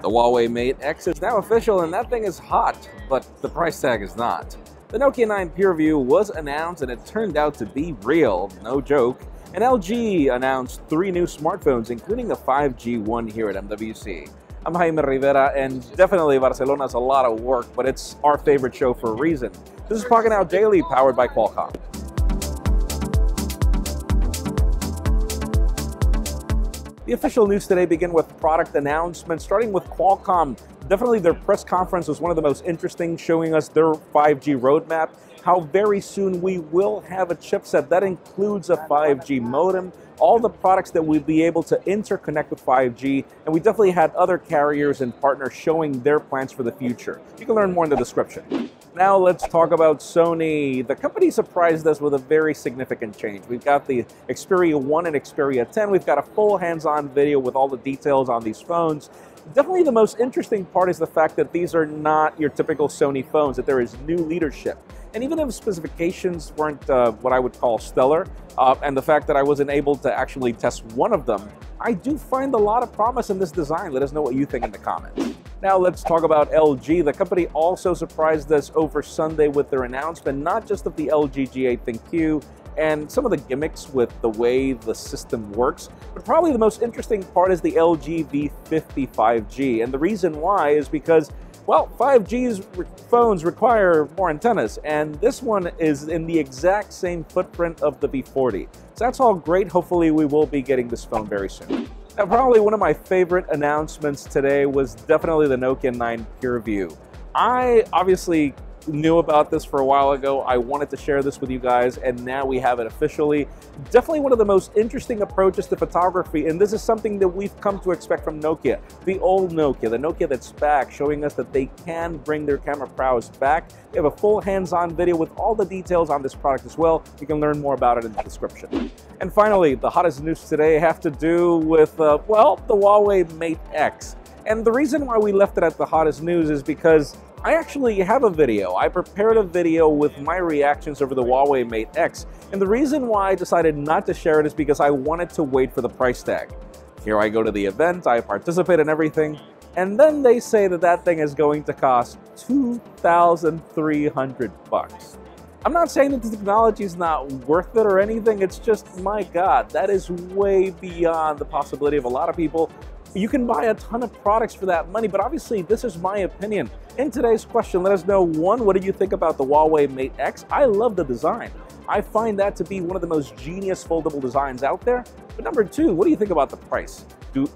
The Huawei Mate X is now official, and that thing is hot, but the price tag is not. The Nokia 9 PureView was announced, and it turned out to be real, no joke. And LG announced 3 new smartphones, including a 5G one here at MWC. I'm Jaime Rivera, and definitely Barcelona's a lot of work, but it's our favorite show for a reason. This is Pocketnow Daily, powered by Qualcomm. The official news today begin with product announcements, starting with Qualcomm. Definitely their press conference was one of the most interesting, showing us their 5G roadmap, how very soon we will have a chipset that includes a 5G modem, all the products that we'll be able to interconnect with 5G, and we definitely had other carriers and partners showing their plans for the future. You can learn more in the description. Now let's talk about Sony. The company surprised us with a very significant change. We've got the Xperia One and Xperia 10. We've got a full hands-on video with all the details on these phones. Definitely the most interesting part is the fact that these are not your typical Sony phones, that there is new leadership. And even if specifications weren't what I would call stellar, and the fact that I wasn't able to actually test one of them, I do find a lot of promise in this design. Let us know what you think in the comments. Now let's talk about LG. The company also surprised us over Sunday with their announcement, not just of the LG G8 ThinQ and some of the gimmicks with the way the system works, but probably the most interesting part is the LG V50 5G. And the reason why is because, well, 5G's phones require more antennas, and this one is in the exact same footprint of the V40. So that's all great. Hopefully we will be getting this phone very soon. Now, probably one of my favorite announcements today was definitely the Nokia 9 PureView. I obviously knew about this for a while ago. I wanted to share this with you guys, and now we have it officially. Definitely one of the most interesting approaches to photography, and this is something that we've come to expect from Nokia. The old Nokia, the Nokia that's back, showing us that they can bring their camera prowess back. We have a full hands-on video with all the details on this product as well. You can learn more about it in the description. And finally, the hottest news today have to do with, well, the Huawei Mate X. And the reason why we left it at the hottest news is because I actually have a video. I prepared a video with my reactions over the Huawei Mate X. And the reason why I decided not to share it is because I wanted to wait for the price tag. Here I go to the event, I participate in everything, and then they say that that thing is going to cost $2,300. I'm not saying that the technology is not worth it or anything. It's just, my God, that is way beyond the possibility of a lot of people. You can buy a ton of products for that money, but obviously this is my opinion. In today's question, let us know, 1, what do you think about the Huawei Mate X? I love the design. I find that to be one of the most genius foldable designs out there. But number 2, what do you think about the price?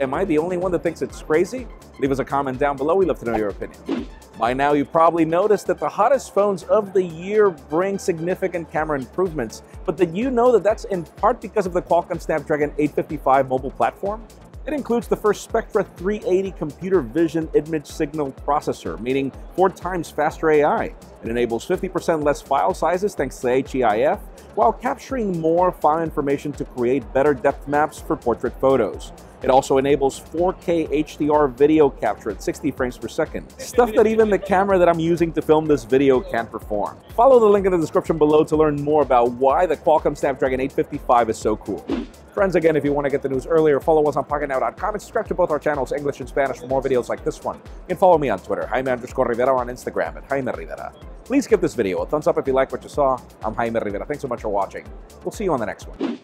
Am I the only one that thinks it's crazy? Leave us a comment down below. We'd love to know your opinion. By now, you probably noticed that the hottest phones of the year bring significant camera improvements. But did you know that that's in part because of the Qualcomm Snapdragon 855 mobile platform? It includes the first Spectra 380 computer vision image signal processor, meaning 4 times faster AI. It enables 50% less file sizes thanks to HEIF, while capturing more file information to create better depth maps for portrait photos. It also enables 4K HDR video capture at 60 frames per second, stuff that even the camera that I'm using to film this video can't perform. Follow the link in the description below to learn more about why the Qualcomm Snapdragon 855 is so cool. Friends, again, if you want to get the news earlier, follow us on Pocketnow.com and subscribe to both our channels, English and Spanish, for more videos like this one. You can follow me on Twitter, Jaime_Rivera, on Instagram at Jaime Rivera. Please give this video a thumbs up if you like what you saw. I'm Jaime Rivera. Thanks so much for watching. We'll see you on the next one.